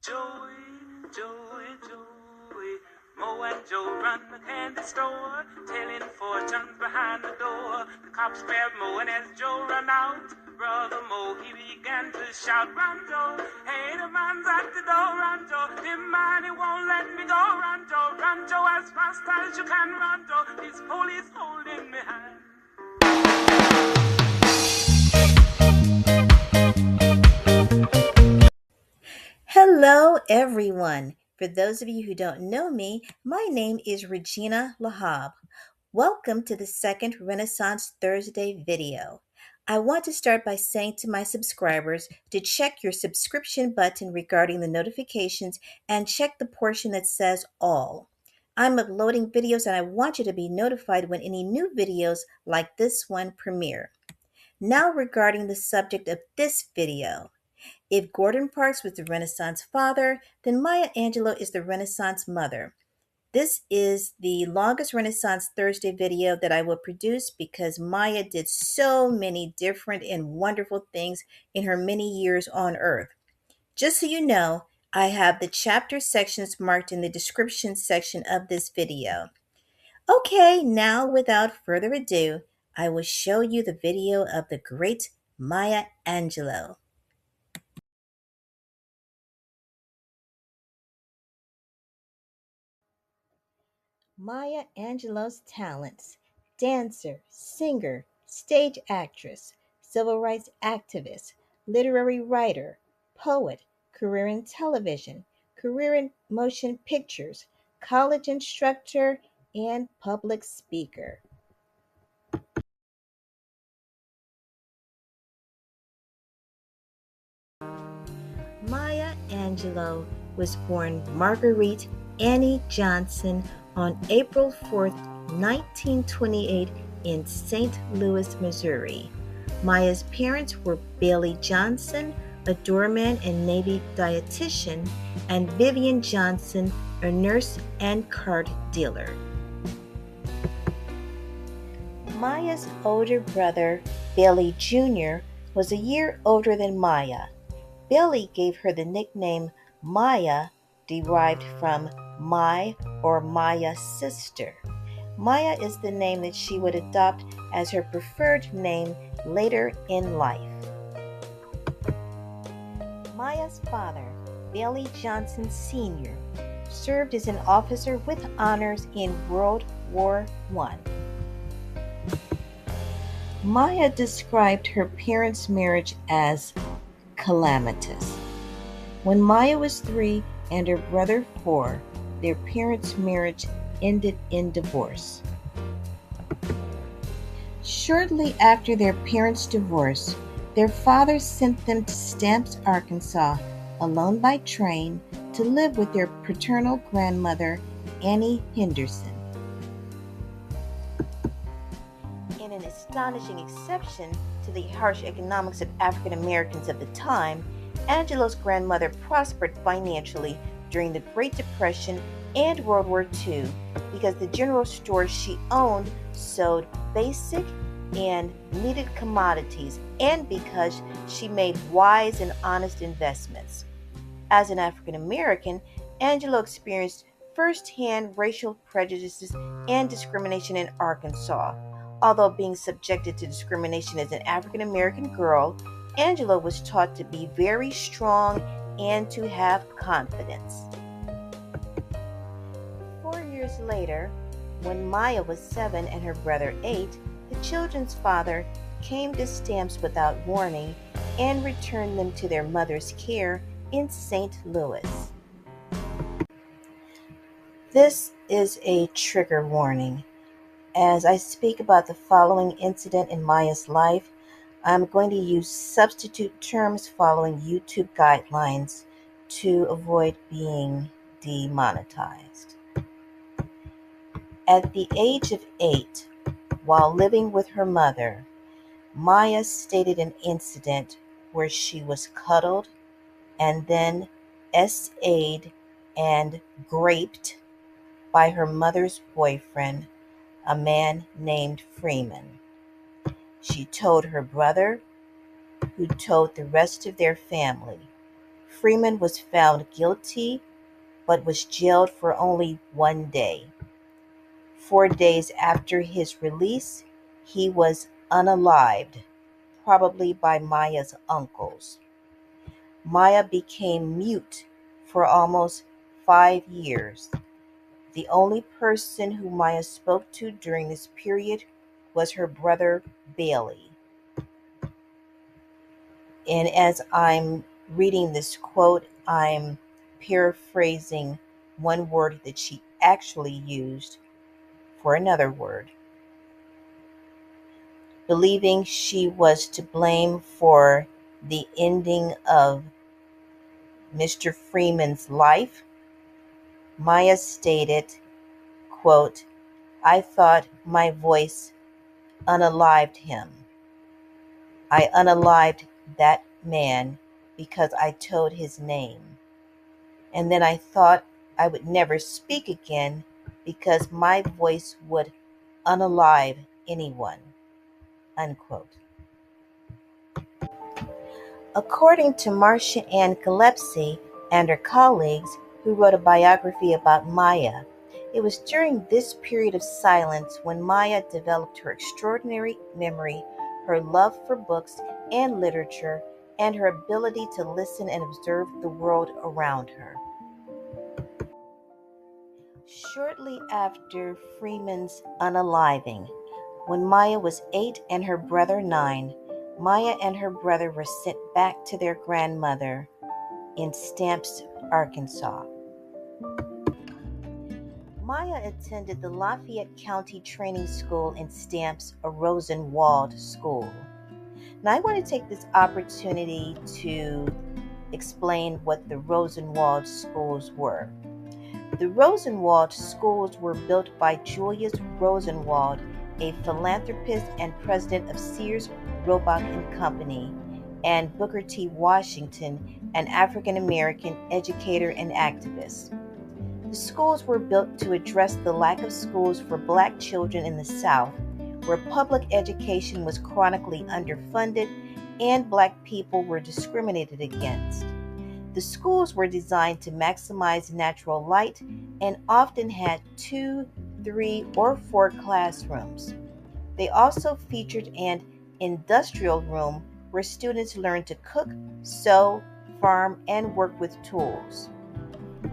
Joey. Mo and Joe run the candy store, telling fortunes behind the door. The cops grabbed Mo, and as Joe ran out, Brother Mo, he began to shout, "Run, Joe! Hey, the man's at the door, run, Joe! The man, he won't let me go, run, Joe! Run, Joe, as fast as you can, run, Joe! This police holding me hand." Hello, everyone. For those of you who don't know me, my name is Regina Lahab. Welcome to the second Renaissance Thursday video. I want to start by saying to my subscribers to check your subscription button regarding the notifications and check the portion that says all. I'm uploading videos and I want you to be notified when any new videos like this one premiere. Now regarding the subject of this video. If Gordon Parks was the Renaissance father, then Maya Angelou is the Renaissance mother. This is the longest Renaissance Thursday video that I will produce because Maya did so many different and wonderful things in her many years on Earth. Just so you know, I have the chapter sections marked in the description section of this video. Okay, now without further ado, I will show you the video of the great Maya Angelou. Maya Angelou's talents: dancer, singer, stage actress, civil rights activist, literary writer, poet, career in television, career in motion pictures, college instructor, and public speaker. Maya Angelou was born Marguerite Annie Johnson on April 4th, 1928 in St. Louis, Missouri. Maya's parents were Bailey Johnson, a doorman and Navy dietitian, and Vivian Johnson, a nurse and card dealer. Maya's older brother, Bailey Jr., was a year older than Maya. Bailey gave her the nickname Maya, derived from my or Maya's sister. Maya is the name that she would adopt as her preferred name later in life. Maya's father, Bailey Johnson Sr., served as an officer with honors in World War I. Maya described her parents' marriage as calamitous. When Maya was 3 and her brother 4, their parents' marriage ended in divorce. Shortly after their parents' divorce, their father sent them to Stamps, Arkansas, alone by train, to live with their paternal grandmother, Annie Henderson. In an astonishing exception to the harsh economics of African Americans of the time, Angelou's grandmother prospered financially during the Great Depression and World War II because the general stores she owned sold basic and needed commodities, and because she made wise and honest investments. As an African American, Angelou experienced firsthand racial prejudices and discrimination in Arkansas. Although being subjected to discrimination as an African American girl, Angelou was taught to be very strong and to have confidence. 4 years later, when Maya was 7 and her brother 8, the children's father came to Stamps without warning and returned them to their mother's care in St. Louis. This is a trigger warning. As I speak about the following incident in Maya's life, I'm going to use substitute terms following YouTube guidelines to avoid being demonetized. At the age of 8, while living with her mother, Maya stated an incident where she was cuddled and then essayed and graped by her mother's boyfriend, a man named Freeman. She told her brother, who told the rest of their family. Freeman was found guilty but was jailed for only 1 day. 4 days after his release, he was unalived, probably by Maya's uncles. Maya became mute for almost 5 years. The only person who Maya spoke to during this period was her brother Bailey. And as I'm reading this quote, I'm paraphrasing one word that she actually used for another word. Believing she was to blame for the ending of Mr. Freeman's life, Maya stated, quote, "I thought my voice unalived him. I unalived that man because I told his name. And then I thought I would never speak again because my voice would unalive anyone." Unquote. According to Marcia Ann Gillespie and her colleagues who wrote a biography about Maya, it was during this period of silence when Maya developed her extraordinary memory, her love for books and literature, and her ability to listen and observe the world around her. Shortly after Freeman's unaliving, when Maya was 8 and her brother 9, Maya and her brother were sent back to their grandmother in Stamps, Arkansas. Maya attended the Lafayette County Training School in Stamps, a Rosenwald school. Now, I want to take this opportunity to explain what the Rosenwald schools were. The Rosenwald schools were built by Julius Rosenwald, a philanthropist and president of Sears, Roebuck and Company, and Booker T. Washington, an African-American educator and activist. The schools were built to address the lack of schools for Black children in the South, where public education was chronically underfunded and Black people were discriminated against. The schools were designed to maximize natural light and often had 2, 3, or 4 classrooms. They also featured an industrial room where students learned to cook, sew, farm, and work with tools.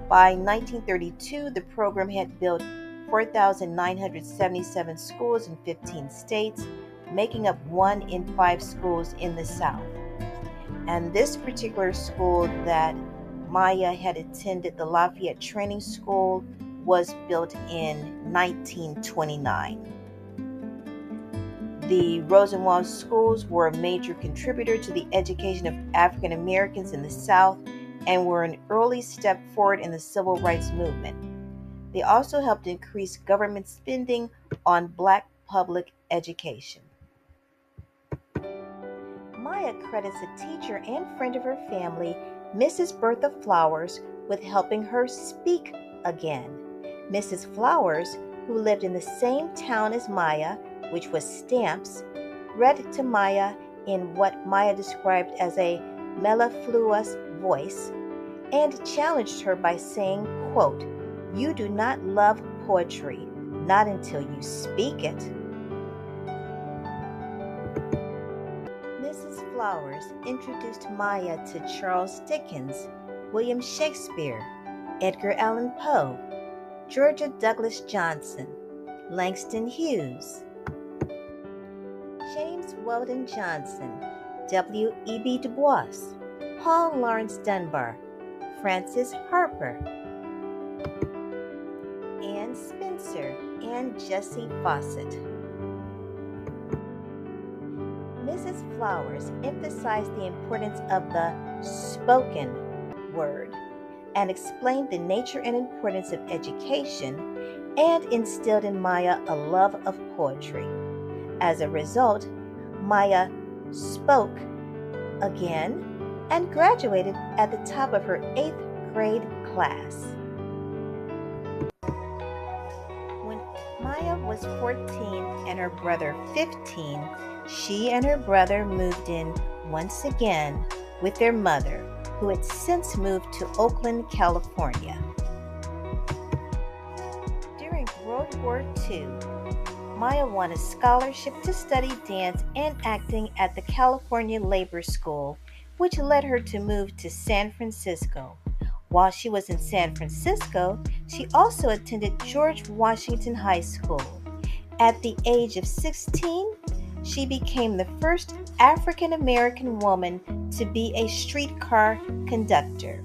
By 1932, the program had built 4,977 schools in 15 states, making up 1 in 5 schools in the South. And this particular school that Maya had attended, the Lafayette Training School, was built in 1929. The Rosenwald schools were a major contributor to the education of African Americans in the South and were an early step forward in the civil rights movement. They also helped increase government spending on Black public education. Maya credits a teacher and friend of her family, Mrs. Bertha Flowers, with helping her speak again. Mrs. Flowers, who lived in the same town as Maya, which was Stamps, read to Maya in what Maya described as a mellifluous voice and challenged her by saying, quote, "You do not love poetry, not until you speak it." Mrs. Flowers introduced Maya to Charles Dickens, William Shakespeare, Edgar Allan Poe, Georgia Douglas Johnson, Langston Hughes, James Weldon Johnson, W.E.B. Du Bois, Paul Laurence Dunbar, Francis Harper, Anne Spencer, and Jessie Fawcett. Mrs. Flowers emphasized the importance of the spoken word and explained the nature and importance of education and instilled in Maya a love of poetry. As a result, Maya spoke again and graduated at the top of her 8th grade class. When Maya was 14 and her brother 15, she and her brother moved in once again with their mother, who had since moved to Oakland, California. During World War II, Maya won a scholarship to study dance and acting at the California Labor School, which led her to move to San Francisco. While she was in San Francisco, she also attended George Washington High School. At the age of 16, she became the first African American woman to be a streetcar conductor.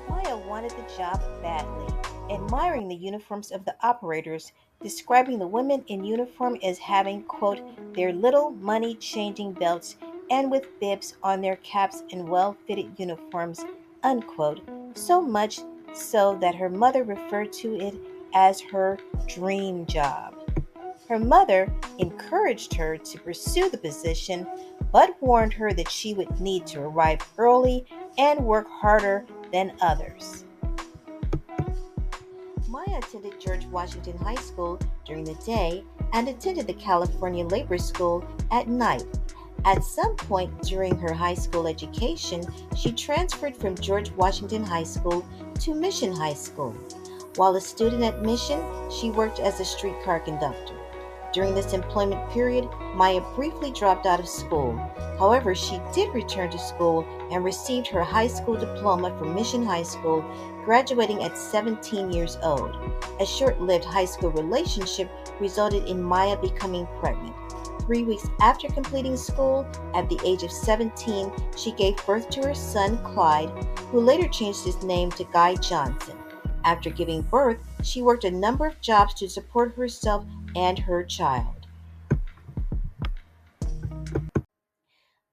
Maya wanted the job badly, admiring the uniforms of the operators, describing the women in uniform as having, quote, their little money-changing belts and with bibs on their caps and well-fitted uniforms, unquote, so much so that her mother referred to it as her dream job. Her mother encouraged her to pursue the position, but warned her that she would need to arrive early and work harder than others. Maya attended George Washington High School during the day and attended the California Labor School at night. At some point during her high school education, she transferred from George Washington High School to Mission High School. While a student at Mission, she worked as a streetcar conductor. During this employment period, Maya briefly dropped out of school. However, she did return to school and received her high school diploma from Mission High School, graduating at 17 years old. A short-lived high school relationship resulted in Maya becoming pregnant. 3 weeks after completing school, at the age of 17, she gave birth to her son, Clyde, who later changed his name to Guy Johnson. After giving birth, she worked a number of jobs to support herself and her child.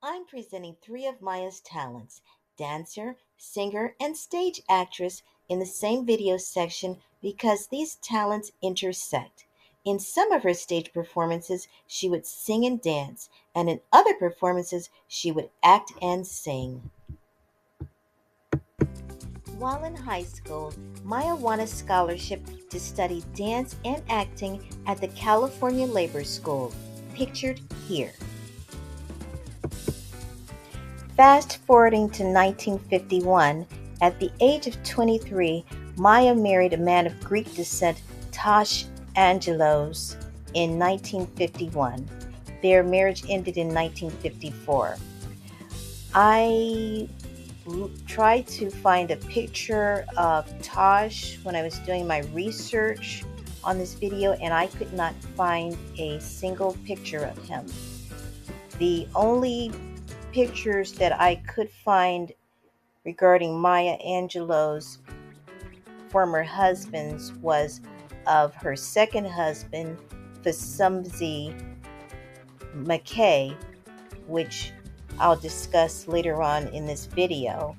I'm presenting 3 of Maya's talents: dancer, singer, and stage actress in the same video section because these talents intersect. In some of her stage performances, she would sing and dance, and in other performances, she would act and sing. While in high school, Maya won a scholarship to study dance and acting at the California Labor School, pictured here. Fast forwarding to 1951, at the age of 23, Maya married a man of Greek descent, Tosh Angelos, in 1951. Their marriage ended in 1954. I tried to find a picture of Tosh when I was doing my research on this video, and I could not find a single picture of him. The only pictures that I could find regarding Maya Angelou's former husbands was of her second husband, Fasumzi McKay, which I'll discuss later on in this video,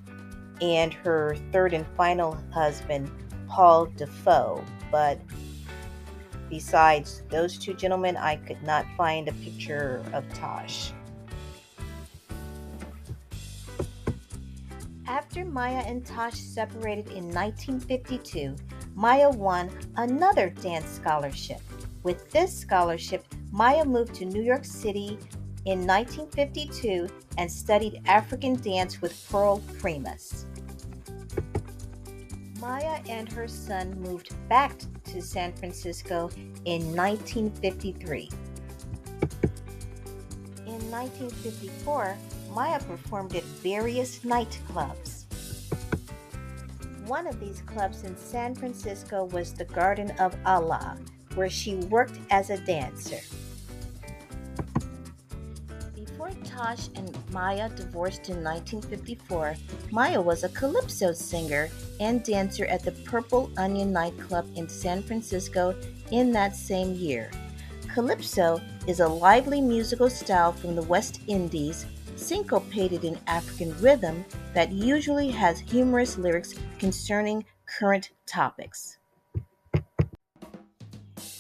and her third and final husband, Paul Defoe. But besides those 2 gentlemen, I could not find a picture of Tosh. After Maya and Tosh separated in 1952, Maya won another dance scholarship. With this scholarship, Maya moved to New York City in 1952 and studied African dance with Pearl Primus. Maya and her son moved back to San Francisco in 1953. In 1954, Maya performed at various nightclubs. One of these clubs in San Francisco was the Garden of Allah, where she worked as a dancer. Before Tosh and Maya divorced in 1954, Maya was a calypso singer and dancer at the Purple Onion nightclub in San Francisco in that same year. Calypso is a lively musical style from the West Indies, syncopated in African rhythm that usually has humorous lyrics concerning current topics.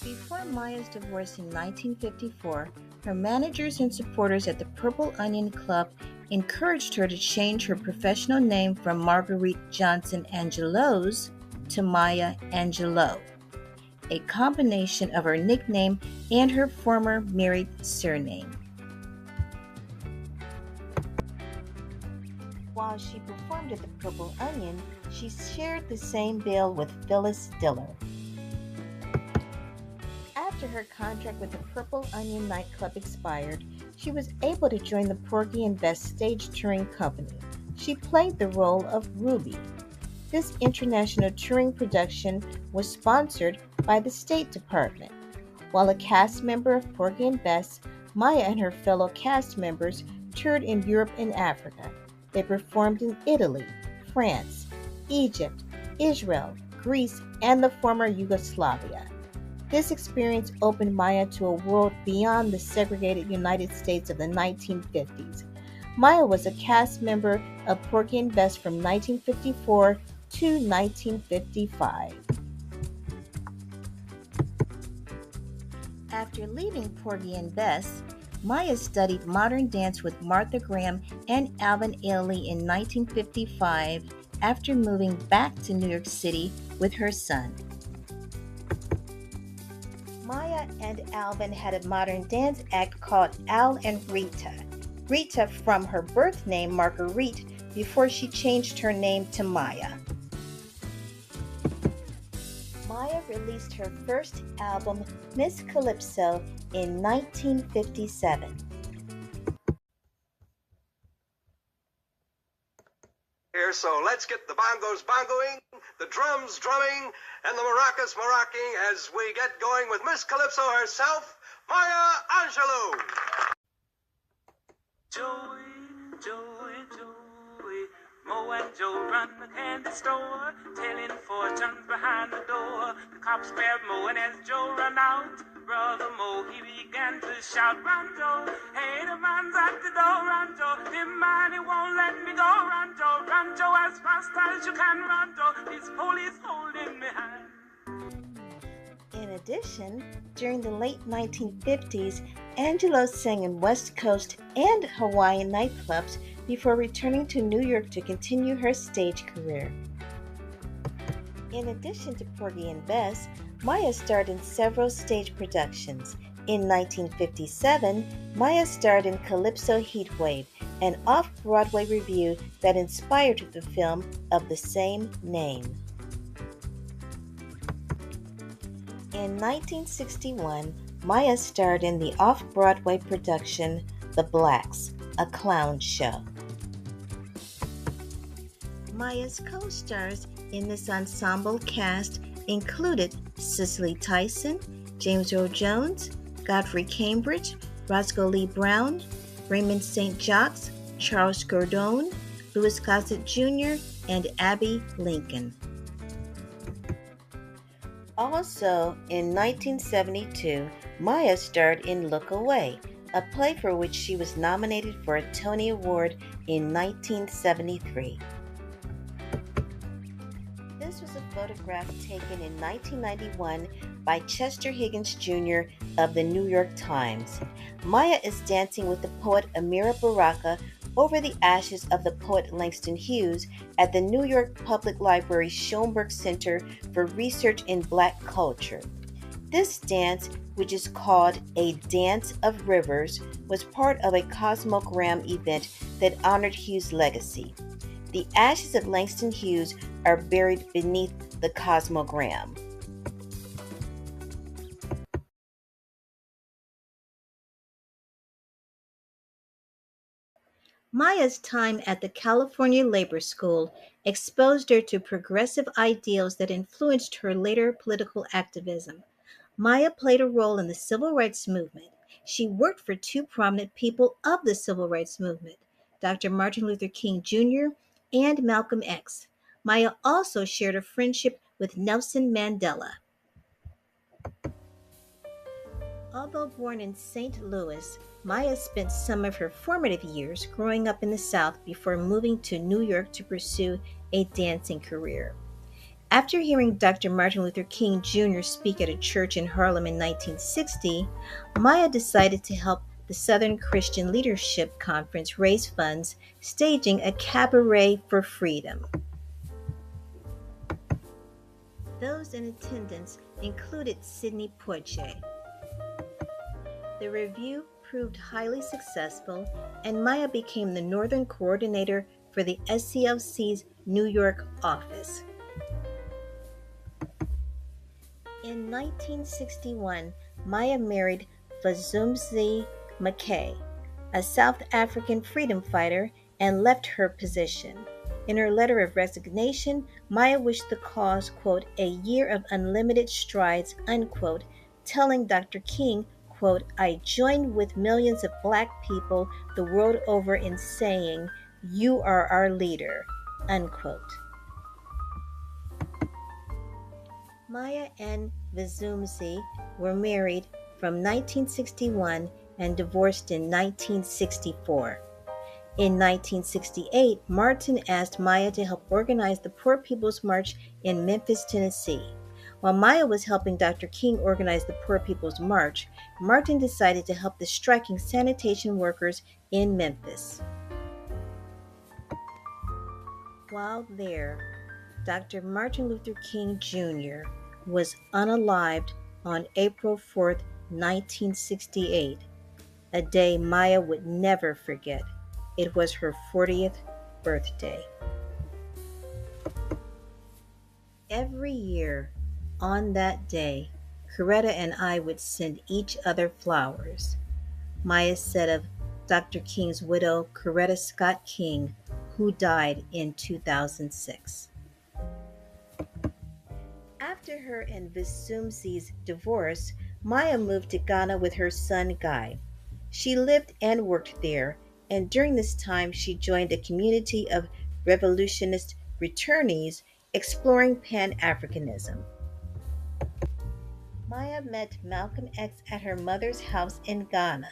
Before Maya's divorce in 1954, her managers and supporters at the Purple Onion Club encouraged her to change her professional name from Marguerite Johnson Angelos to Maya Angelou, a combination of her nickname and her former married surname. While she performed at the Purple Onion, she shared the same bill with Phyllis Diller. After her contract with the Purple Onion nightclub expired, she was able to join the Porgy and Bess stage touring company. She played the role of Ruby. This international touring production was sponsored by the State Department. While a cast member of Porgy and Bess, Maya and her fellow cast members toured in Europe and Africa. They performed in Italy, France, Egypt, Israel, Greece, and the former Yugoslavia. This experience opened Maya to a world beyond the segregated United States of the 1950s. Maya was a cast member of Porgy and Bess from 1954 to 1955. After leaving Porgy and Bess, Maya studied modern dance with Martha Graham and Alvin Ailey in 1955 after moving back to New York City with her son. Maya and Alvin had a modern dance act called Al and Rita. Rita from her birth name Marguerite before she changed her name to Maya. Maya released her first album, Miss Calypso, in 1957. Here, so let's get the bongos bongoing, the drums drumming, and the maracas maracking as we get going with Miss Calypso herself, Maya Angelou. Joey, Joey, Joey, Mo and Joe run the candy store, telling fortunes behind the door. The cops grabbed Mo, and as Joe ran out, Brother Mo, he began to shout, "Run, Joe! Hey, the man's at the door, run, Joe! The man, he won't let me go, run, Joe! Run, Joe, as fast as you can, run, Joe! This police holding me hand." In addition, during the late 1950s, Angelou sang in West Coast and Hawaiian nightclubs before returning to New York to continue her stage career. In addition to Porgy and Bess, Maya starred in several stage productions. In 1957, Maya starred in Calypso Heatwave, an off-Broadway revue that inspired the film of the same name. In 1961, Maya starred in the off-Broadway production The Blacks, a clown show. Maya's co-stars in this ensemble cast included Cicely Tyson, James Earl Jones, Godfrey Cambridge, Roscoe Lee Brown, Raymond St. Jacques, Charles Gordon, Louis Gossett Jr., and Abby Lincoln. Also, in 1972, Maya starred in Look Away, a play for which she was nominated for a Tony Award in 1973. This was a photograph taken in 1991 by Chester Higgins Jr. of the New York Times. Maya is dancing with the poet Amira Baraka over the ashes of the poet Langston Hughes at the New York Public Library's Schoenberg Center for Research in Black Culture. This dance, which is called a Dance of Rivers, was part of a Cosmogram event that honored Hughes' legacy. The ashes of Langston Hughes are buried beneath the Cosmogram. Maya's time at the California Labor School exposed her to progressive ideals that influenced her later political activism. Maya played a role in the civil rights movement. She worked for two prominent people of the civil rights movement, Dr. Martin Luther King Jr. and Malcolm X. Maya also shared a friendship with Nelson Mandela. Although born in St. Louis, Maya spent some of her formative years growing up in the South before moving to New York to pursue a dancing career. After hearing Dr. Martin Luther King Jr. speak at a church in Harlem in 1960, Maya decided to help the Southern Christian Leadership Conference raise funds, staging a cabaret for freedom. Those in attendance included Sidney Poitier. The review proved highly successful, and Maya became the Northern coordinator for the SCLC's New York office. In 1961, Maya married Vazumzi McKay, a South African freedom fighter, and left her position. In her letter of resignation, Maya wished the cause, quote, a year of unlimited strides, unquote, telling Dr. King, quote, I joined with millions of Black people the world over in saying, you are our leader, unquote. Maya and Vazumzi were married from 1961 and divorced in 1964. In 1968, Martin asked Maya to help organize the Poor People's March in Memphis, Tennessee. While Maya was helping Dr. King organize the Poor People's March, Martin decided to help the striking sanitation workers in Memphis. While there, Dr. Martin Luther King Jr. was unalived on April 4, 1968, a day Maya would never forget. It was her 40th birthday. Every year, on that day, Coretta and I would send each other flowers. Maya said of Dr. King's widow, Coretta Scott King, who died in 2006. After her and Vazumzi's divorce, Maya moved to Ghana with her son Guy. She lived and worked there, and during this time she joined a community of revolutionist returnees exploring Pan-Africanism. Maya met Malcolm X at her mother's house in Ghana.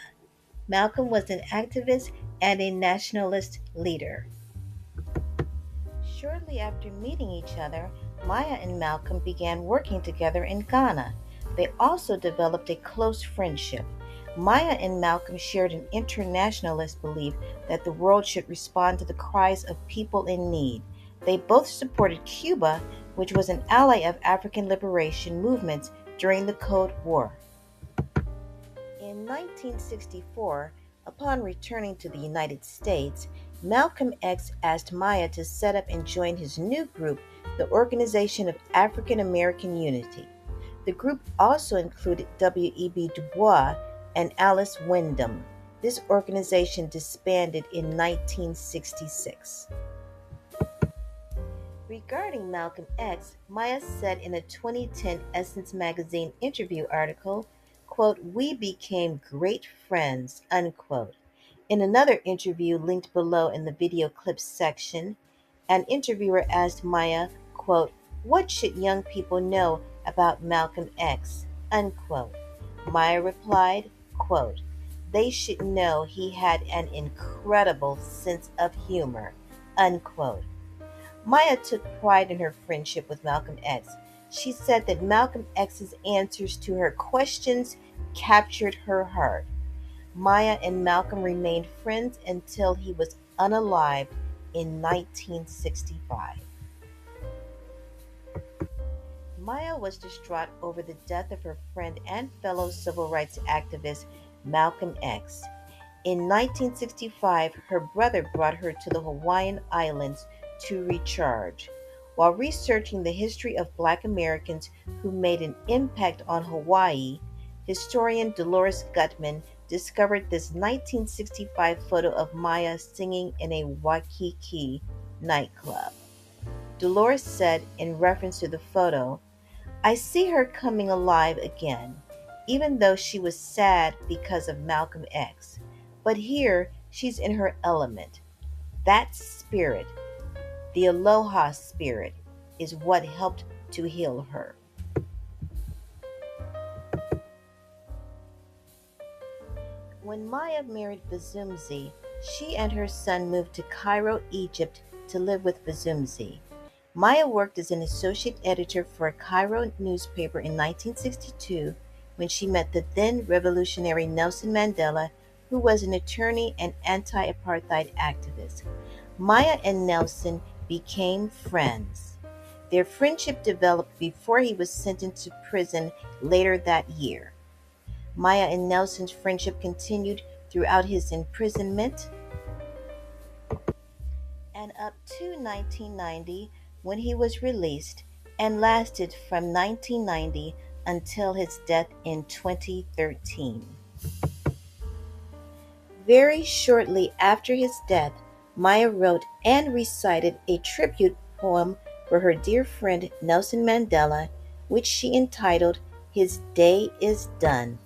Malcolm was an activist and a nationalist leader. Shortly after meeting each other, Maya and Malcolm began working together in Ghana. They also developed a close friendship. Maya and Malcolm shared an internationalist belief that the world should respond to the cries of people in need. They both supported Cuba, which was an ally of African liberation movements during the Cold War. In 1964, upon returning to the United States, Malcolm X asked Maya to set up and join his new group, the Organization of African American Unity. The group also included W.E.B. Du Bois and Alice Wyndham. This organization disbanded in 1966. Regarding Malcolm X, Maya said in a 2010 Essence magazine interview article, quote, we became great friends, unquote. In another interview linked below in the video clips section, an interviewer asked Maya, quote, what should young people know about Malcolm X, unquote. Maya replied, quote, they should know he had an incredible sense of humor, unquote. Maya took pride in her friendship with Malcolm X. She said that Malcolm X's answers to her questions captured her heart. Maya and Malcolm remained friends until he was unalived in 1965. Maya was distraught over the death of her friend and fellow civil rights activist Malcolm X. In 1965, her brother brought her to the Hawaiian Islands to recharge. While researching the history of Black Americans who made an impact on Hawaii, historian Deloris Guttman discovered this 1965 photo of Maya singing in a Waikiki nightclub. Deloris said in reference to the photo, I see her coming alive again, even though she was sad because of Malcolm X. But here, she's in her element. That spirit, the aloha spirit, is what helped to heal her. When Maya married Vazumzi, she and her son moved to Cairo, Egypt to live with Vazumzi. Maya worked as an associate editor for a Cairo newspaper in 1962 when she met the then revolutionary Nelson Mandela, who was an attorney and anti-apartheid activist. Maya and Nelson became friends. Their friendship developed before he was sentenced to prison later that year. Maya and Nelson's friendship continued throughout his imprisonment. and up to 1990 when he was released, and lasted from 1990 until his death in 2013. Very shortly after his death, Maya wrote and recited a tribute poem for her dear friend Nelson Mandela, which she entitled His Day is Done.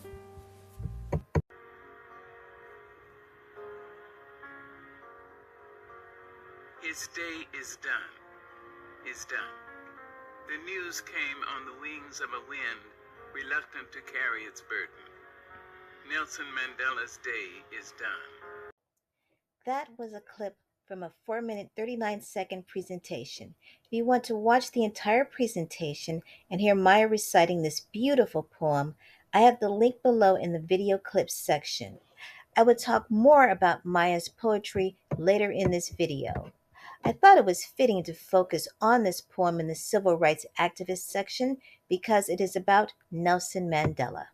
His day is done, is done. The news came on the wings of a wind, reluctant to carry its burden. Nelson Mandela's day is done. That was a clip from a 4-minute 39-second presentation. If you want to watch the entire presentation and hear Maya reciting this beautiful poem, I have the link below in the video clips section. I would talk more about Maya's poetry later in this video. I thought it was fitting to focus on this poem in the civil rights activist section because it is about Nelson Mandela.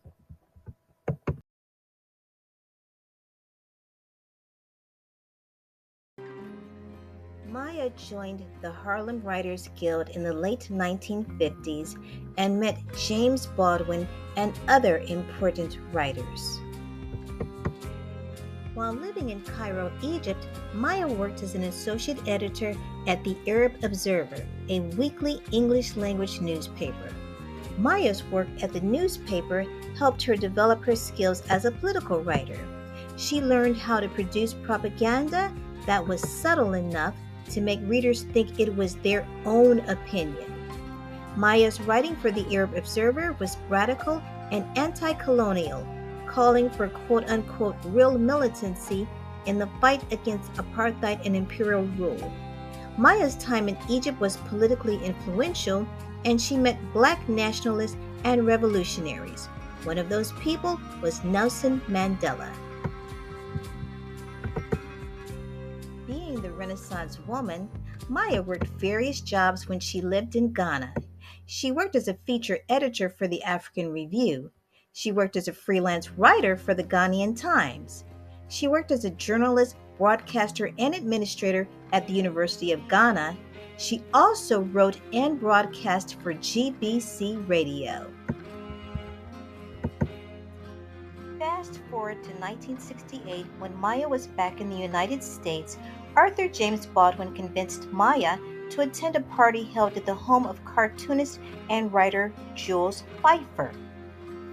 Maya joined the Harlem Writers Guild in the late 1950s and met James Baldwin and other important writers. While living in Cairo, Egypt, Maya worked as an associate editor at the Arab Observer, a weekly English-language newspaper. Maya's work at the newspaper helped her develop her skills as a political writer. She learned how to produce propaganda that was subtle enough to make readers think it was their own opinion. Maya's writing for the Arab Observer was radical and anti-colonial, calling for quote-unquote real militancy in the fight against apartheid and imperial rule. Maya's time in Egypt was politically influential, and she met Black nationalists and revolutionaries. One of those people was Nelson Mandela. Being the Renaissance woman, Maya worked various jobs when she lived in Ghana. She worked as a feature editor for the African Review. She worked as a freelance writer for the Ghanaian Times. She worked as a journalist, broadcaster, and administrator at the University of Ghana. She also wrote and broadcast for GBC Radio. Fast forward to 1968, when Maya was back in the United States, Arthur James Baldwin convinced Maya to attend a party held at the home of cartoonist and writer Jules Feiffer.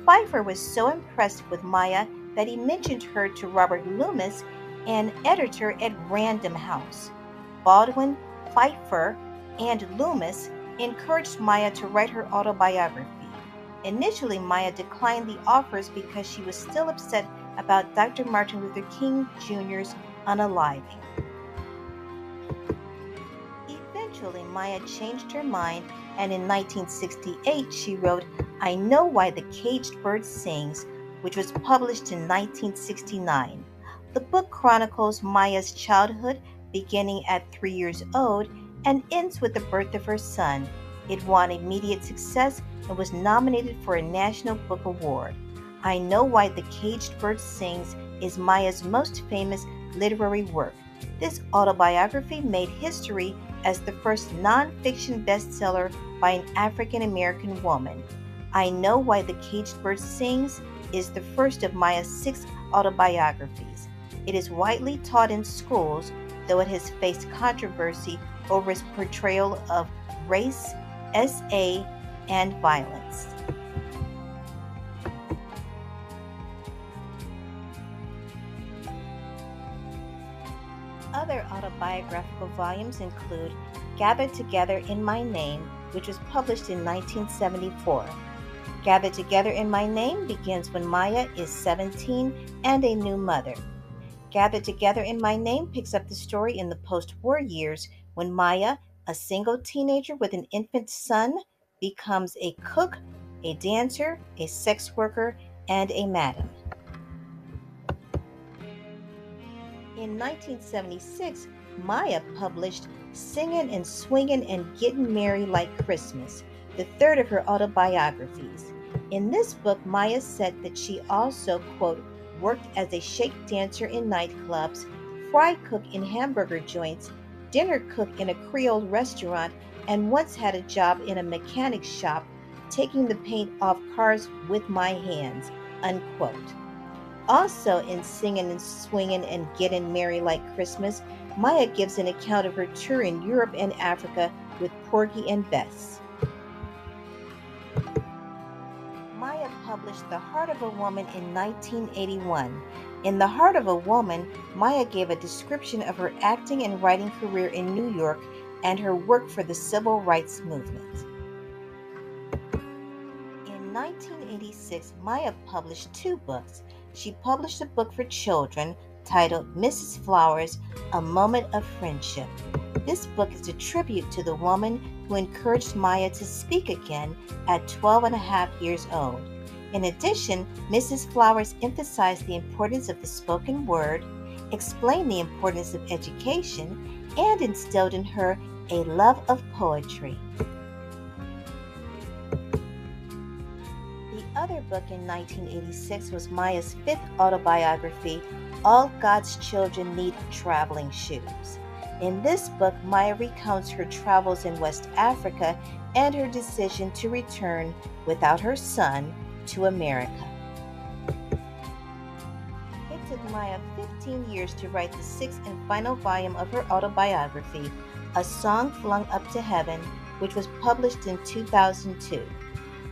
Feiffer was so impressed with Maya that he mentioned her to Robert Loomis, an editor at Random House. Baldwin, Feiffer, and Loomis encouraged Maya to write her autobiography. Initially, Maya declined the offers because she was still upset about Dr. Martin Luther King Jr.'s unaliving. Eventually, Maya changed her mind, and in 1968 she wrote I Know Why the Caged Bird Sings, which was published in 1969. The book chronicles Maya's childhood, beginning at 3 years old, and ends with the birth of her son. It won immediate success and was nominated for a National Book Award. I Know Why the Caged Bird Sings is Maya's most famous literary work. This autobiography made history as the first nonfiction bestseller by an African American woman. I Know Why the Caged Bird Sings is the first of Maya's 6 autobiographies. It is widely taught in schools, though it has faced controversy over its portrayal of race, SA, and violence. Other autobiographical volumes include Gathered Together in My Name, which was published in 1974. Gathered Together in My Name begins when Maya is 17 and a new mother. Gathered Together in My Name picks up the story in the post-war years when Maya, a single teenager with an infant son, becomes a cook, a dancer, a sex worker, and a madam. In 1976, Maya published Singin' and Swingin' and Gettin' Merry Like Christmas, the third of her autobiographies. In this book, Maya said that she also, quote, worked as a shake dancer in nightclubs, fry cook in hamburger joints, dinner cook in a Creole restaurant, and once had a job in a mechanic shop, taking the paint off cars with my hands, unquote. Also, in Singing and Swinging and Getting Merry Like Christmas, Maya gives an account of her tour in Europe and Africa with Porgy and Bess. Maya published The Heart of a Woman in 1981. In The Heart of a Woman, Maya gave a description of her acting and writing career in New York and her work for the civil rights movement. In 1986, Maya published two books. She published a book for children titled Mrs. Flowers, A Moment of Friendship. This book is a tribute to the woman who encouraged Maya to speak again at 12 and a half years old. In addition, Mrs. Flowers emphasized the importance of the spoken word, explained the importance of education, and instilled in her a love of poetry. The other book in 1986 was Maya's fifth autobiography, All God's Children Need Traveling Shoes. In this book, Maya recounts her travels in West Africa and her decision to return without her son to America. It took Maya 15 years to write the sixth and final volume of her autobiography, A Song Flung Up to Heaven, which was published in 2002.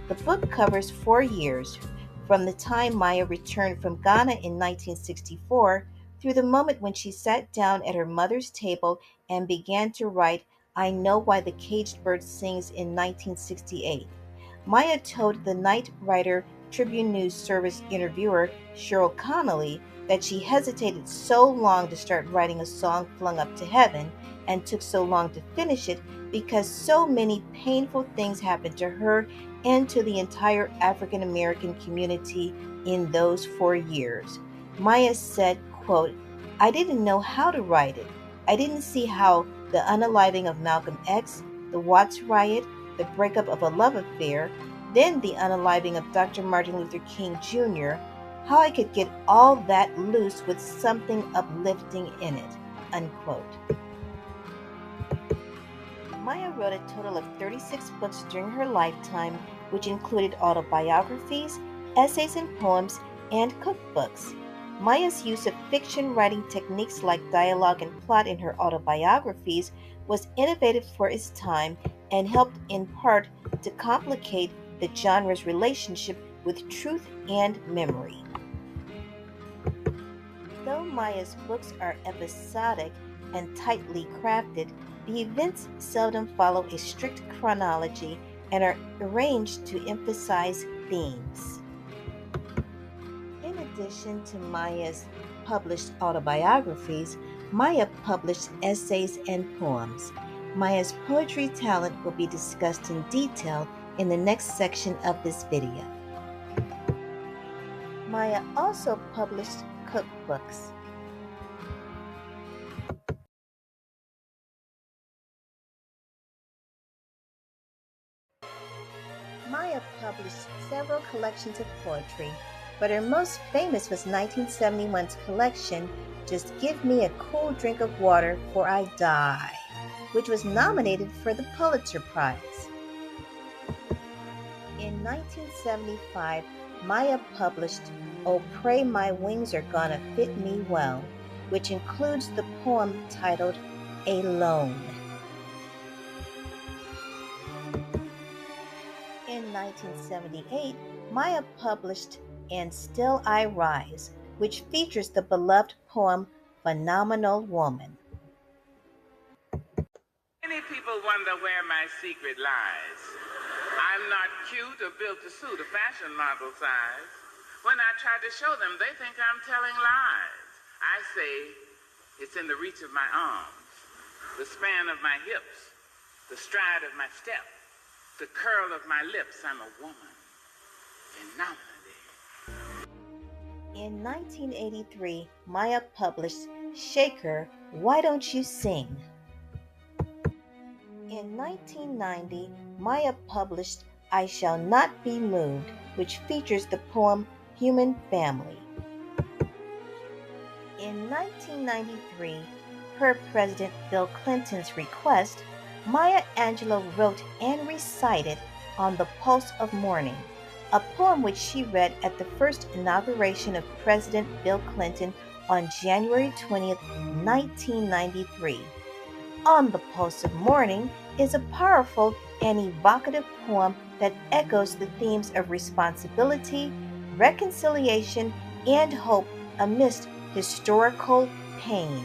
The book covers 4 years, from the time Maya returned from Ghana in 1964 through the moment when she sat down at her mother's table and began to write I Know Why the Caged Bird Sings in 1968. Maya told the Night Writer Tribune News Service interviewer Cheryl Connolly that she hesitated so long to start writing A Song Flung Up to Heaven and took so long to finish it because so many painful things happened to her and to the entire African American community in those 4 years. Maya said, quote, I didn't know how to write it. I didn't see how the unaliving of Malcolm X, the Watts riot, the breakup of a love affair, then the unaliving of Dr. Martin Luther King Jr., how I could get all that loose with something uplifting in it, unquote. Maya wrote a total of 36 books during her lifetime, which included autobiographies, essays and poems, and cookbooks. Maya's use of fiction writing techniques like dialogue and plot in her autobiographies was innovative for its time and helped in part to complicate the genre's relationship with truth and memory. Though Maya's books are episodic and tightly crafted, the events seldom follow a strict chronology and are arranged to emphasize themes. In addition to Maya's published autobiographies, Maya published essays and poems. Maya's poetry talent will be discussed in detail in the next section of this video. Maya also published cookbooks. Maya published several collections of poetry, but her most famous was 1971's collection, Just Give Me a Cool Drink of Water Before I Die, which was nominated for the Pulitzer Prize. In 1975, Maya published Oh Pray My Wings Are Gonna Fit Me Well, which includes the poem titled Alone. In 1978, Maya published And Still I Rise, which features the beloved poem Phenomenal Woman. Many people wonder where my secret lies. I'm not cute or built to suit a fashion model size. When I try to show them, they think I'm telling lies. I say it's in the reach of my arms, the span of my hips, the stride of my step, the curl of my lips. I'm a woman, phenomenally. In 1983, Maya published Shaker, Why Don't You Sing? In 1990, Maya published I Shall Not Be Moved, which features the poem Human Family. In 1993, per President Bill Clinton's request, Maya Angelou wrote and recited On the Pulse of Morning, a poem which she read at the first inauguration of President Bill Clinton on January 20th, 1993. On the Pulse of Morning is a powerful and evocative poem that echoes the themes of responsibility, reconciliation, and hope amidst historical pain.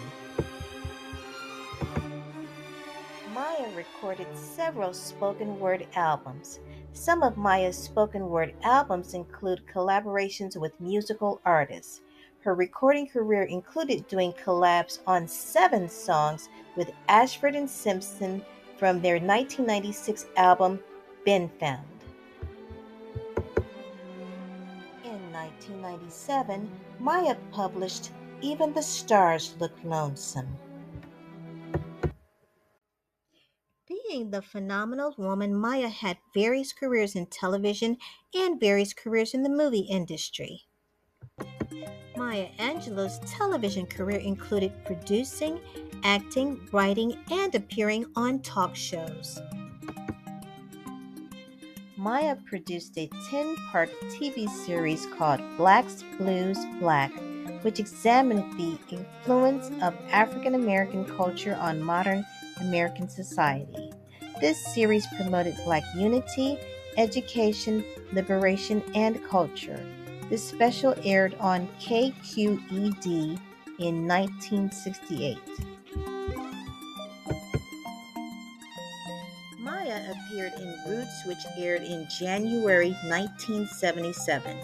Maya recorded several spoken word albums. Some of Maya's spoken word albums include collaborations with musical artists. Her recording career included doing collabs on 7 songs with Ashford and Simpson from their 1996 album, Been Found. In 1997, Maya published Even the Stars Look Lonesome. Being the phenomenal woman, Maya had various careers in television and various careers in the movie industry. Maya Angelou's television career included producing, acting, writing, and appearing on talk shows. Maya produced a 10-part TV series called Blacks, Blues, Black, which examined the influence of African American culture on modern American society. This series promoted Black unity, education, liberation, and culture. This special aired on KQED in 1968. Maya appeared in Roots, which aired in January 1977.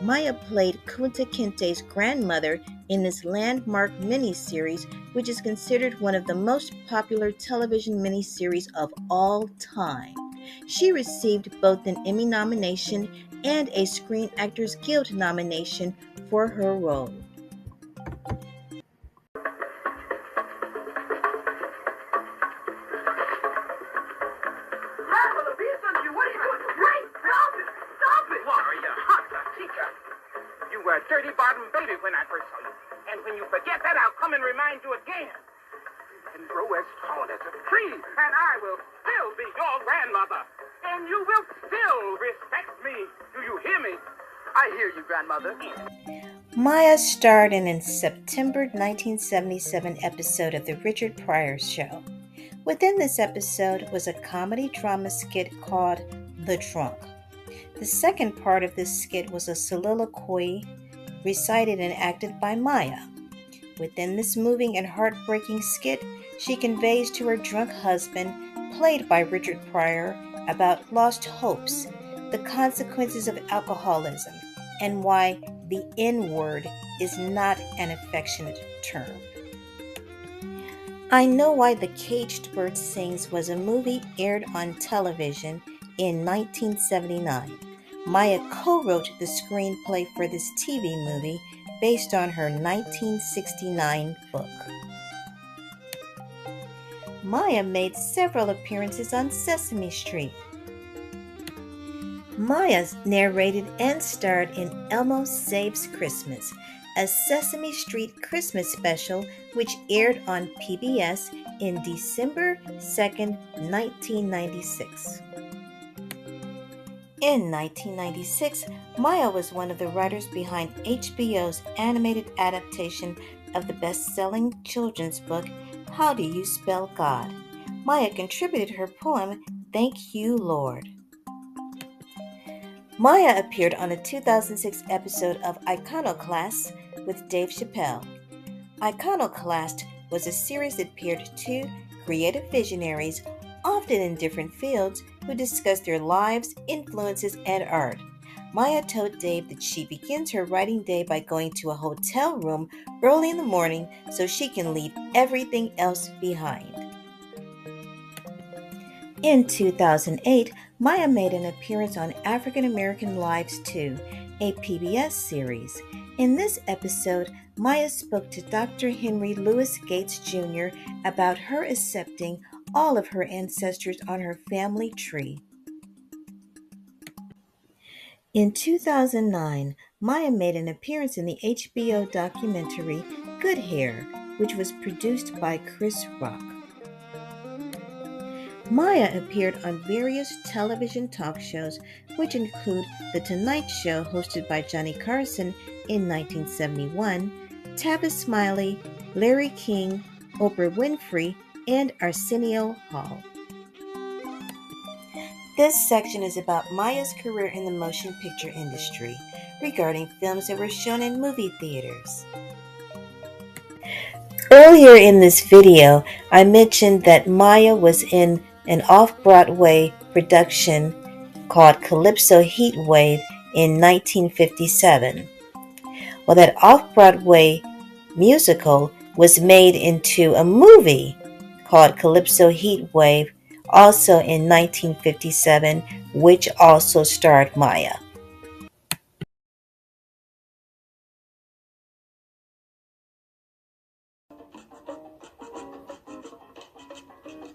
Maya played Kunta Kinte's grandmother in this landmark miniseries, which is considered one of the most popular television miniseries of all time. She received both an Emmy nomination and a Screen Actors Guild nomination for her role. You were a dirty-bottom baby when I first saw you. And when you forget that, I'll come and remind you again. You can grow as tall as a tree, and I will still be your grandmother. And you will still respect me. Do you hear me? I hear you, grandmother. Maya starred in a September 1977 episode of The Richard Pryor Show. Within this episode was a comedy-drama skit called The Drunk. The second part of this skit was a soliloquy recited and acted by Maya. Within this moving and heartbreaking skit, she conveys to her drunk husband, played by Richard Pryor, about lost hopes, the consequences of alcoholism, and why the N-word is not an affectionate term. I Know Why the Caged Bird Sings was a movie aired on television in 1979. Maya co-wrote the screenplay for this TV movie based on her 1969 book. Maya made several appearances on Sesame Street. Maya narrated and starred in Elmo Saves Christmas, a Sesame Street Christmas special which aired on PBS in December 2nd, 1996. In 1996, Maya was one of the writers behind HBO's animated adaptation of the best-selling children's book, How Do You Spell God? Maya contributed her poem, Thank You, Lord. Maya appeared on a 2006 episode of Iconoclast with Dave Chappelle. Iconoclast was a series that paired two creative visionaries, often in different fields, who discuss their lives, influences, and art. Maya told Dave that she begins her writing day by going to a hotel room early in the morning so she can leave everything else behind. In 2008, Maya made an appearance on African American Lives 2, a PBS series. In this episode, Maya spoke to Dr. Henry Louis Gates Jr. about her accepting all of her ancestors on her family tree. In 2009, Maya made an appearance in the HBO documentary Good Hair, which was produced by Chris Rock. Maya appeared on various television talk shows, which include The Tonight Show, hosted by Johnny Carson in 1971, Tavis Smiley, Larry King, Oprah Winfrey, and Arsenio Hall. This section is about Maya's career in the motion picture industry, regarding films that were shown in movie theaters. Earlier in this video, I mentioned that Maya was in an off-Broadway production called Calypso Heatwave in 1957. Well, that off-Broadway musical was made into a movie called Calypso Heatwave, also in 1957, which also starred Maya.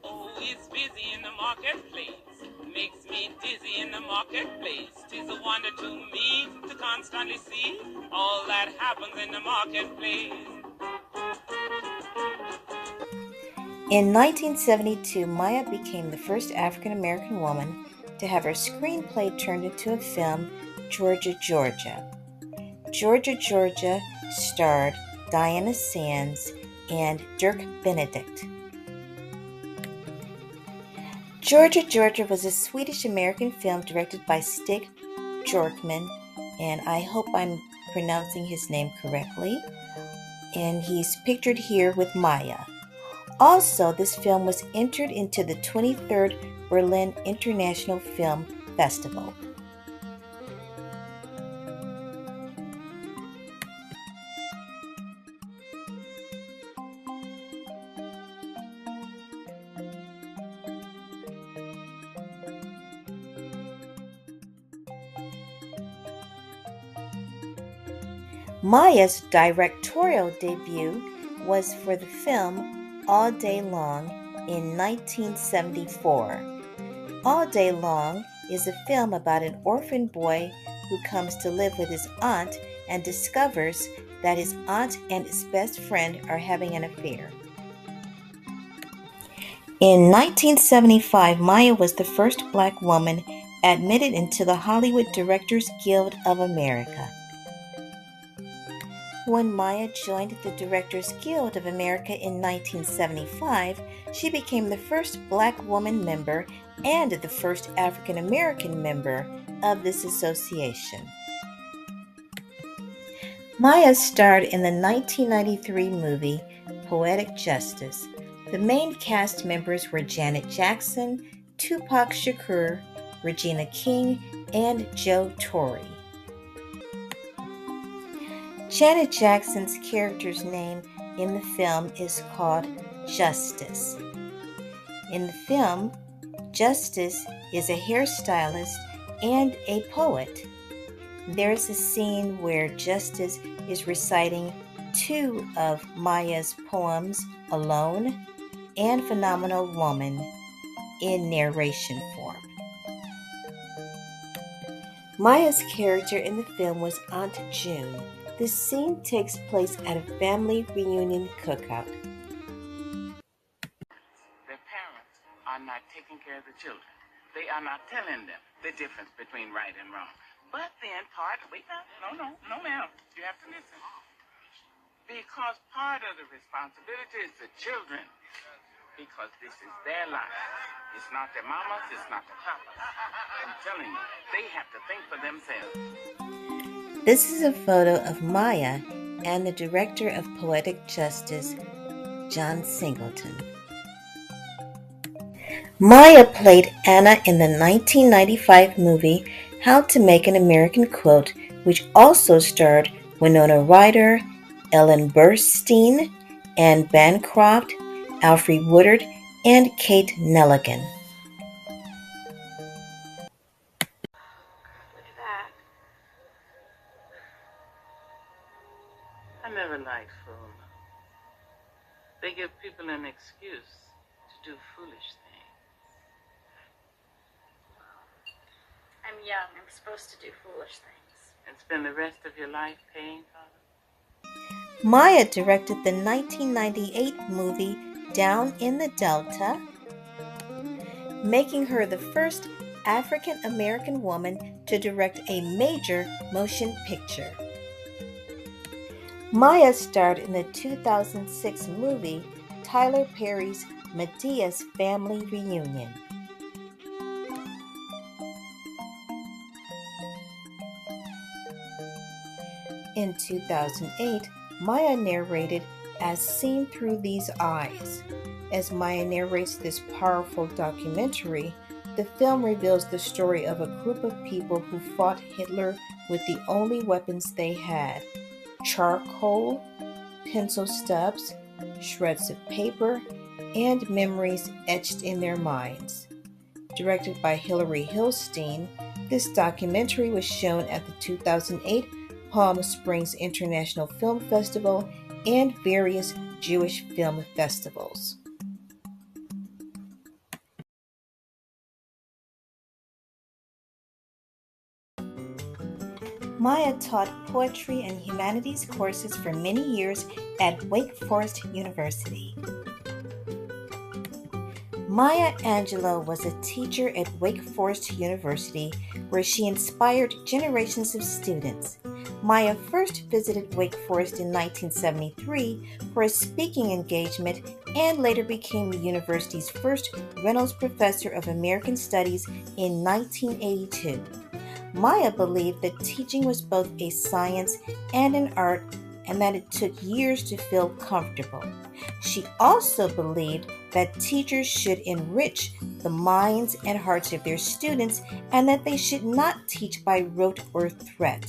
Oh, it's busy in the marketplace. Makes me dizzy in the marketplace. 'Tis a wonder to me to constantly see all that happens in the marketplace. In 1972, Maya became the first African American woman to have her screenplay turned into a film, Georgia, Georgia. Georgia, Georgia starred Diana Sands and Dirk Benedict. Georgia, Georgia was a Swedish-American film directed by Stig Bjorkman, and I hope I'm pronouncing his name correctly, and he's pictured here with Maya. Also, this film was entered into the 23rd Berlin International Film Festival. Maya's directorial debut was for the film All Day Long in 1974. All Day Long is a film about an orphan boy who comes to live with his aunt and discovers that his aunt and his best friend are having an affair. In 1975, Maya was the first Black woman admitted into the Hollywood Directors Guild of America. When Maya joined the Directors Guild of America in 1975, she became the first Black woman member and the first African American member of this association. Maya starred in the 1993 movie Poetic Justice. The main cast members were Janet Jackson, Tupac Shakur, Regina King, and Joe Torre. Janet Jackson's character's name in the film is called Justice. In the film, Justice is a hairstylist and a poet. There's a scene where Justice is reciting two of Maya's poems, Alone and Phenomenal Woman, in narration form. Maya's character in the film was Aunt June. The scene takes place at a family reunion cookout. Their parents are not taking care of the children. They are not telling them the difference between right and wrong. But then no ma'am, you have to listen. Because part of the responsibility is the children. Because this is their life. It's not their mamas, it's not their papas. I'm telling you, they have to think for themselves. This is a photo of Maya and the director of Poetic Justice, John Singleton. Maya played Anna in the 1995 movie How to Make an American Quote, which also starred Winona Ryder, Ellen Burstyn, Anne Bancroft, Alfre Woodard, and Kate Nelligan. I never liked fool. They give people an excuse to do foolish things. I'm young. I'm supposed to do foolish things. And spend the rest of your life paying for them? Maya directed the 1998 movie Down in the Delta, making her the first African American woman to direct a major motion picture. Maya starred in the 2006 movie Tyler Perry's Medea's Family Reunion. In 2008, Maya narrated As Seen Through These Eyes. As Maya narrates this powerful documentary, the film reveals the story of a group of people who fought Hitler with the only weapons they had: charcoal, pencil stubs, shreds of paper, and memories etched in their minds. Directed by Hilary Hillstein, this documentary was shown at the 2008 Palm Springs International Film Festival and various Jewish film festivals. Maya taught poetry and humanities courses for many years at Wake Forest University. Maya Angelou was a teacher at Wake Forest University where she inspired generations of students. Maya first visited Wake Forest in 1973 for a speaking engagement and later became the university's first Reynolds Professor of American Studies in 1982. Maya believed that teaching was both a science and an art and that it took years to feel comfortable. She also believed that teachers should enrich the minds and hearts of their students and that they should not teach by rote or threat.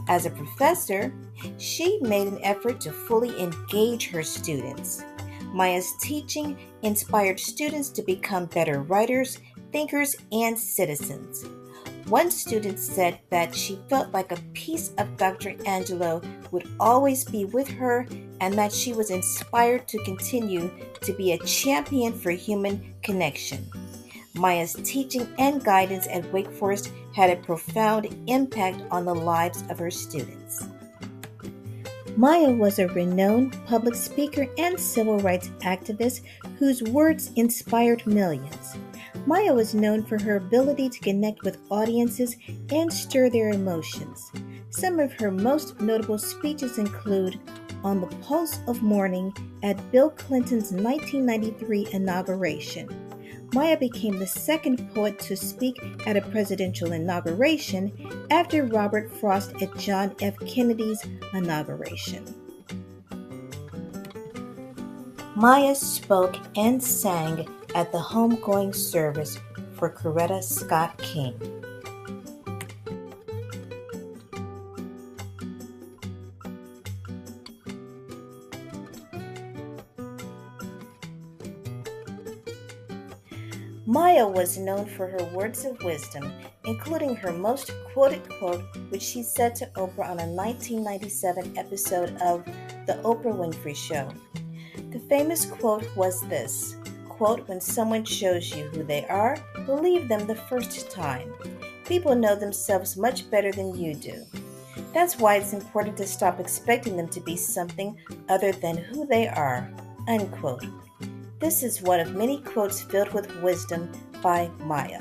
As a professor, she made an effort to fully engage her students. Maya's teaching inspired students to become better writers, thinkers, and citizens. One student said that she felt like a piece of Dr. Angelou would always be with her and that she was inspired to continue to be a champion for human connection. Maya's teaching and guidance at Wake Forest had a profound impact on the lives of her students. Maya was a renowned public speaker and civil rights activist whose words inspired millions. Maya was known for her ability to connect with audiences and stir their emotions. Some of her most notable speeches include On the Pulse of Morning at Bill Clinton's 1993 inauguration. Maya became the second poet to speak at a presidential inauguration after Robert Frost at John F. Kennedy's inauguration. Maya spoke and sang at the homegoing service for Coretta Scott King. Maya was known for her words of wisdom, including her most quoted quote, which she said to Oprah on a 1997 episode of The Oprah Winfrey Show. The famous quote was this, quote, "When someone shows you who they are, believe them the first time. People know themselves much better than you do. That's why it's important to stop expecting them to be something other than who they are," unquote. This is one of many quotes filled with wisdom by Maya.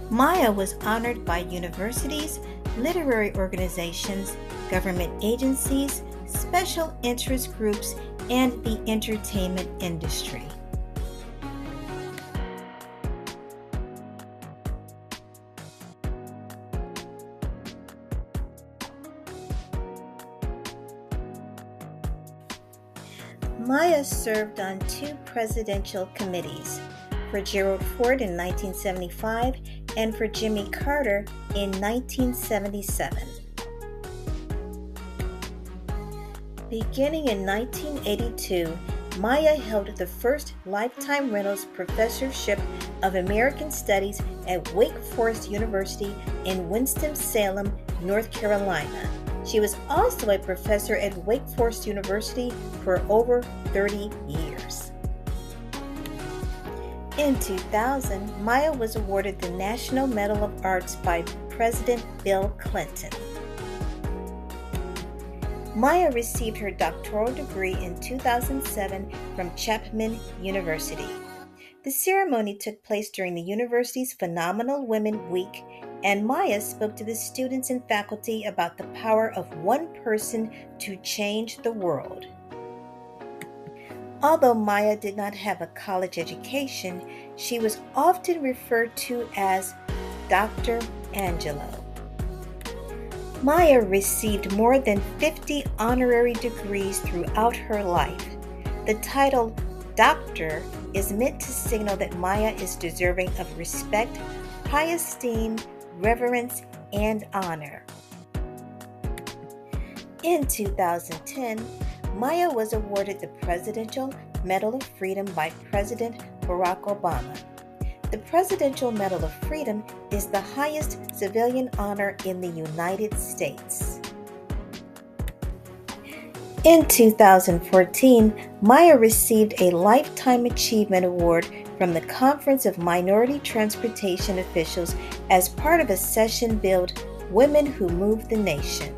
Maya was honored by universities, literary organizations, government agencies, special interest groups, and the entertainment industry. Maya served on 2 presidential committees, for Gerald Ford in 1975 and for Jimmy Carter in 1977. Beginning in 1982, Maya held the first lifetime Reynolds Professorship of American Studies at Wake Forest University in Winston-Salem, North Carolina. She was also a professor at Wake Forest University for over 30 years. In 2000, Maya was awarded the National Medal of Arts by President Bill Clinton. Maya received her doctoral degree in 2007 from Chapman University. The ceremony took place during the university's Phenomenal Women Week, and Maya spoke to the students and faculty about the power of one person to change the world. Although Maya did not have a college education, she was often referred to as Dr. Angelou. Maya received more than 50 honorary degrees throughout her life. The title Doctor is meant to signal that Maya is deserving of respect, high esteem, reverence, and honor. In 2010, Maya was awarded the Presidential Medal of Freedom by President Barack Obama. The Presidential Medal of Freedom is the highest civilian honor in the United States. In 2014, Maya received a Lifetime Achievement Award from the Conference of Minority Transportation Officials as part of a session billed Women Who Move the Nation.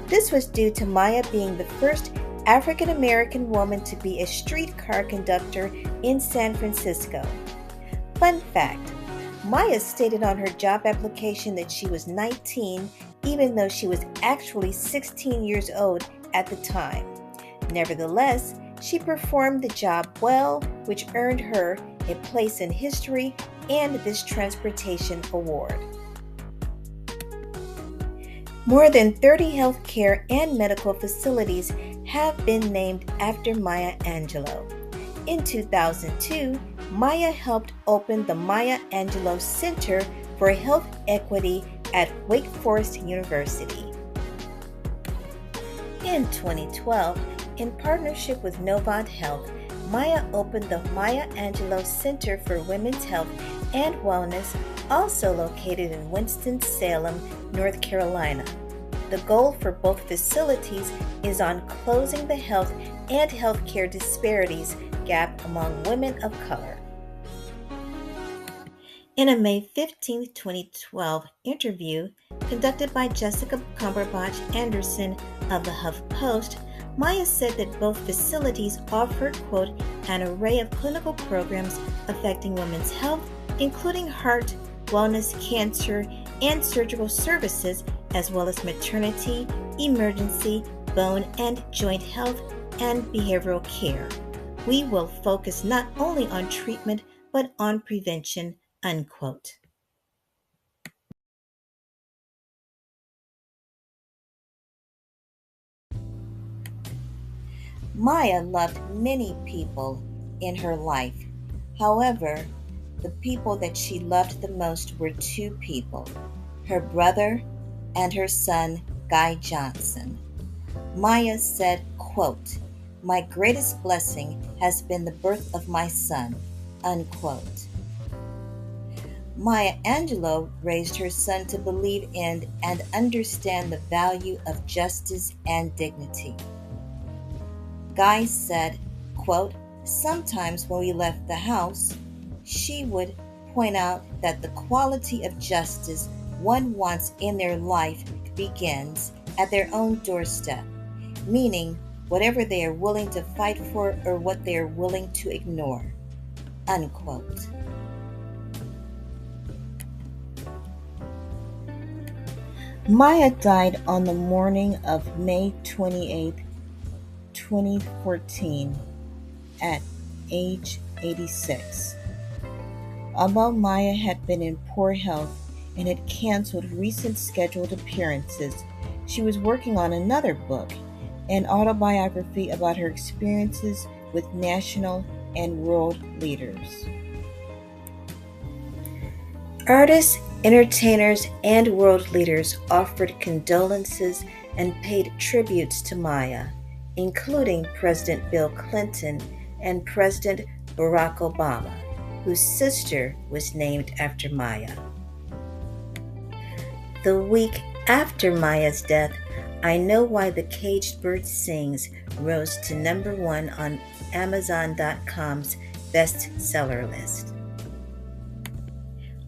This was due to Maya being the first African American woman to be a streetcar conductor in San Francisco. Fun fact, Maya stated on her job application that she was 19, even though she was actually 16 years old at the time. Nevertheless, she performed the job well, which earned her a place in history and this transportation award. More than 30 healthcare and medical facilities have been named after Maya Angelou. In 2002, Maya helped open the Maya Angelou Center for Health Equity at Wake Forest University. In 2012, in partnership with Novant Health, Maya opened the Maya Angelou Center for Women's Health and Wellness, also located in Winston-Salem, North Carolina. The goal for both facilities is on closing the health and healthcare disparities gap among women of color. In a May 15, 2012 interview conducted by Jessica Cumberbatch Anderson of the HuffPost, Maya said that both facilities offered, quote, an array of clinical programs affecting women's health, including heart, wellness, cancer, and surgical services, as well as maternity, emergency, bone and joint health, and behavioral care. We will focus not only on treatment, but on prevention, unquote. Maya loved many people in her life. However, the people that she loved the most were two people, her brother and her son, Guy Johnson. Maya said, quote, my greatest blessing has been the birth of my son, unquote. Maya Angelou raised her son to believe in and understand the value of justice and dignity. Guy said, quote, sometimes when we left the house, she would point out that the quality of justice one wants in their life begins at their own doorstep, meaning whatever they are willing to fight for or what they are willing to ignore, unquote. Maya died on the morning of May 28, 2014, at age 86. Although Maya had been in poor health and had canceled recent scheduled appearances, she was working on another book, an autobiography about her experiences with national and world leaders. Artists, entertainers, and world leaders offered condolences and paid tributes to Maya, including President Bill Clinton and President Barack Obama, whose sister was named after Maya. The week after Maya's death, I Know Why the Caged Bird Sings rose to #1 on Amazon.com's bestseller list.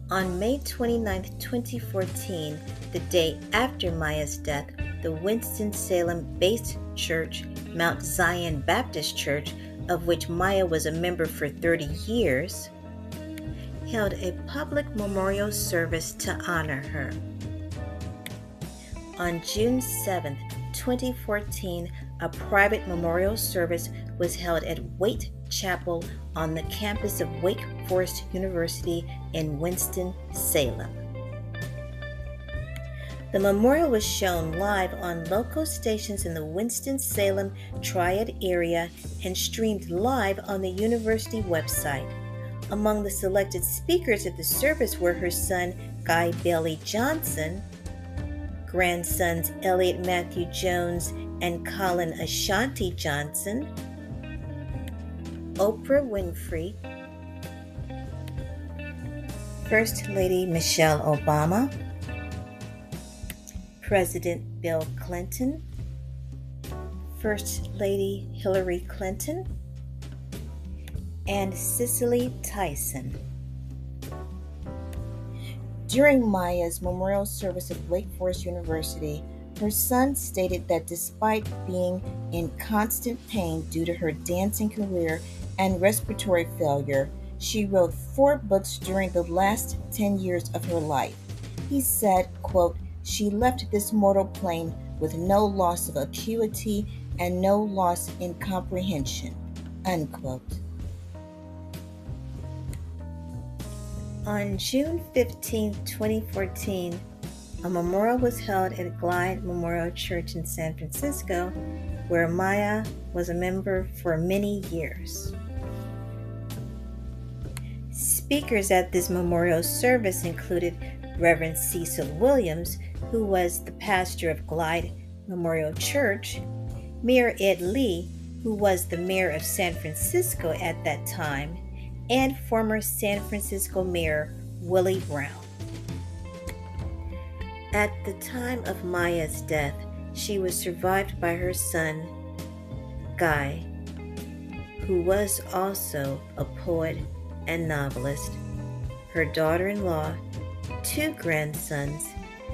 On May 29, 2014, the day after Maya's death, the Winston-Salem-based church, Mount Zion Baptist Church, of which Maya was a member for 30 years, held a public memorial service to honor her. On June 7, 2014, a private memorial service was held at Waite Chapel on the campus of Wake Forest University in Winston-Salem. The memorial was shown live on local stations in the Winston-Salem Triad area and streamed live on the university website. Among the selected speakers at the service were her son, Guy Bailey Johnson, grandsons Elliot Matthew Jones and Colin Ashanti Johnson, Oprah Winfrey, First Lady Michelle Obama, President Bill Clinton, First Lady Hillary Clinton, and Cicely Tyson. During Maya's memorial service at Wake Forest University, her son stated that despite being in constant pain due to her dancing career and respiratory failure, she wrote 4 books during the last 10 years of her life. He said, quote, "She left this mortal plane with no loss of acuity and no loss in comprehension," unquote. On June 15, 2014, a memorial was held at Glide Memorial Church in San Francisco, where Maya was a member for many years. Speakers at this memorial service included Reverend Cecil Williams, who was the pastor of Glide Memorial Church, Mayor Ed Lee, who was the mayor of San Francisco at that time, and former San Francisco Mayor Willie Brown. At the time of Maya's death, she was survived by her son, Guy, who was also a poet and novelist, her daughter-in-law, 2 grandsons,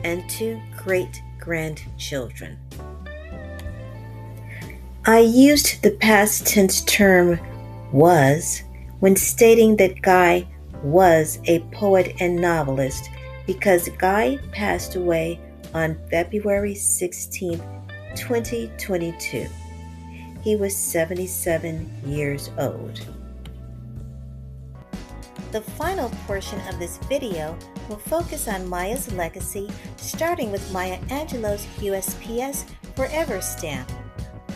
and 2 great-grandchildren. I used the past tense term was when stating that Guy was a poet and novelist because Guy passed away on February 16, 2022. He was 77 years old. The final portion of this video will focus on Maya's legacy, starting with Maya Angelou's USPS Forever stamp.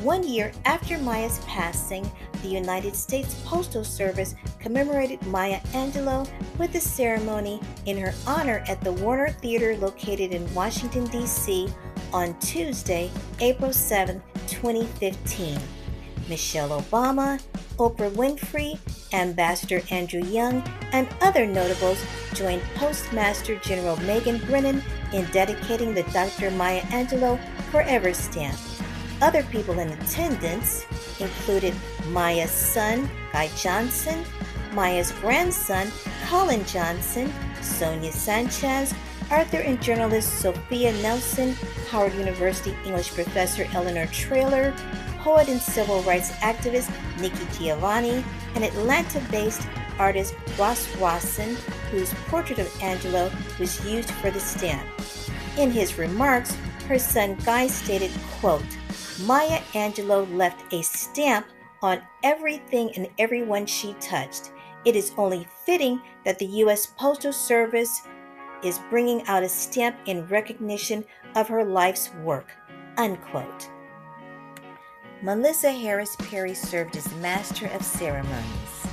1 year after Maya's passing, the United States Postal Service commemorated Maya Angelou with a ceremony in her honor at the Warner Theater located in Washington, D.C. on Tuesday, April 7, 2015. Michelle Obama, Oprah Winfrey, Ambassador Andrew Young, and other notables joined Postmaster General Megan Brennan in dedicating the Dr. Maya Angelou Forever stamp. Other people in attendance included Maya's son, Guy Johnson, Maya's grandson, Colin Johnson, Sonia Sanchez, author and journalist Sophia Nelson, Howard University English professor Eleanor Traylor, poet and civil rights activist Nikki Giovanni, and Atlanta-based artist Ross Rawson, whose portrait of Angelou was used for the stamp. In his remarks, her son Guy stated, quote, "Maya Angelou left a stamp on everything and everyone she touched. It is only fitting that the U.S. Postal Service is bringing out a stamp in recognition of her life's work," unquote. Melissa Harris Perry served as Master of Ceremonies.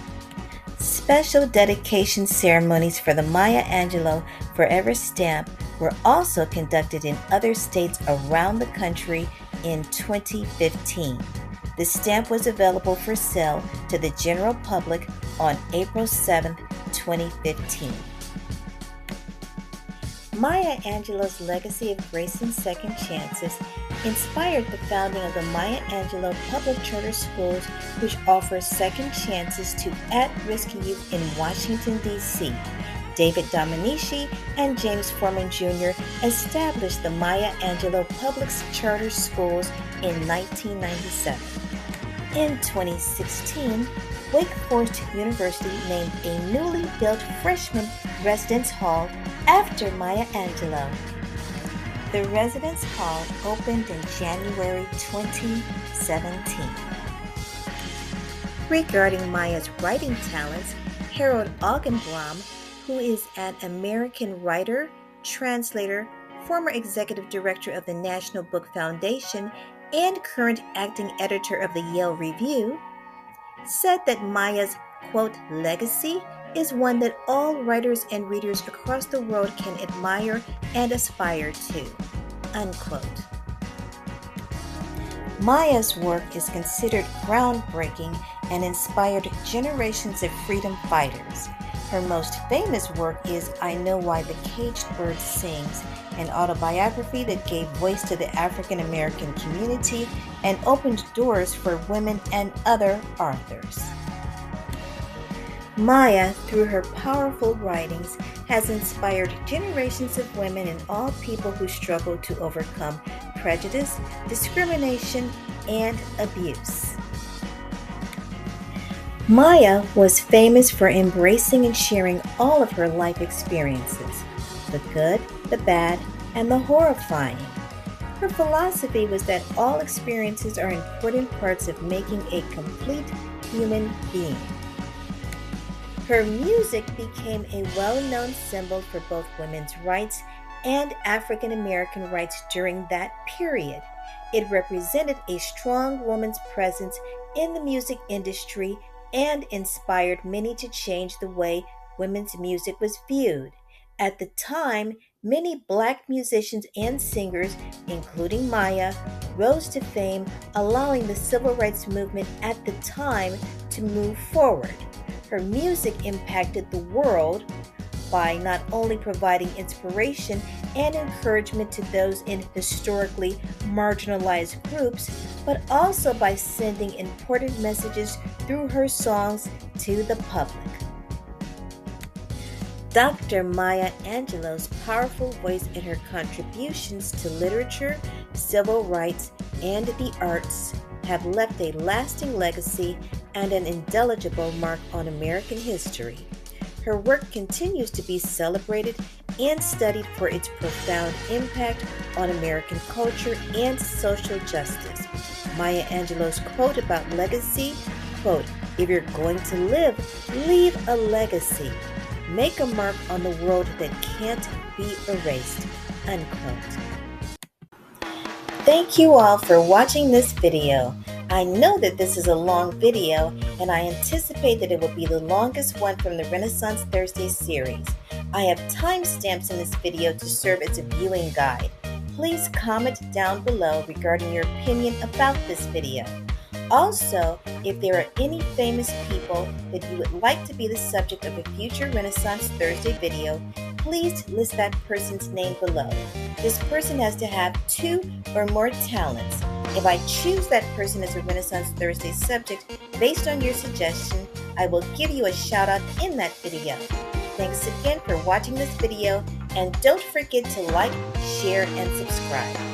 Special dedication ceremonies for the Maya Angelou Forever stamp were also conducted in other states around the country in 2015. The stamp was available for sale to the general public on April 7, 2015. Maya Angelou's legacy of grace and second chances inspired the founding of the Maya Angelou Public Charter Schools, which offers second chances to at-risk youth in Washington, D.C. David Dominici and James Foreman Jr. established the Maya Angelou Public Charter Schools in 1997. In 2016, Wake Forest University named a newly built freshman residence hall after Maya Angelou. The residence hall opened in January 2017. Regarding Maya's writing talents, Harold Augenbaum, who is an American writer, translator, former executive director of the National Book Foundation, and current acting editor of the Yale Review, said that Maya's, quote, legacy is one that all writers and readers across the world can admire and aspire to, unquote. Maya's work is considered groundbreaking and inspired generations of freedom fighters. Her most famous work is I Know Why the Caged Bird Sings, an autobiography that gave voice to the African American community and opened doors for women and other authors. Maya, through her powerful writings, has inspired generations of women and all people who struggle to overcome prejudice, discrimination, and abuse. Maya was famous for embracing and sharing all of her life experiences, the good, the bad, and the horrifying. Her philosophy was that all experiences are important parts of making a complete human being. Her music became a well-known symbol for both women's rights and African American rights during that period. It represented a strong woman's presence in the music industry and inspired many to change the way women's music was viewed. At the time, many Black musicians and singers, including Maya, rose to fame, allowing the civil rights movement at the time to move forward. Her music impacted the world by not only providing inspiration and encouragement to those in historically marginalized groups, but also by sending important messages through her songs to the public. Dr. Maya Angelou's powerful voice and her contributions to literature, civil rights, and the arts have left a lasting legacy and an indelible mark on American history. Her work continues to be celebrated and studied for its profound impact on American culture and social justice. Maya Angelou's quote about legacy, quote, "If you're going to live, leave a legacy. Make a mark on the world that can't be erased," unquote. Thank you all for watching this video. I know that this is a long video, and I anticipate that it will be the longest one from the Renaissance Thursday series. I have timestamps in this video to serve as a viewing guide. Please comment down below regarding your opinion about this video. Also, if there are any famous people that you would like to be the subject of a future Renaissance Thursday video, please list that person's name below. This person has to have 2 or more talents. If I choose that person as a Renaissance Thursday subject based on your suggestion, I will give you a shout out in that video. Thanks again for watching this video, and don't forget to like, share, and subscribe.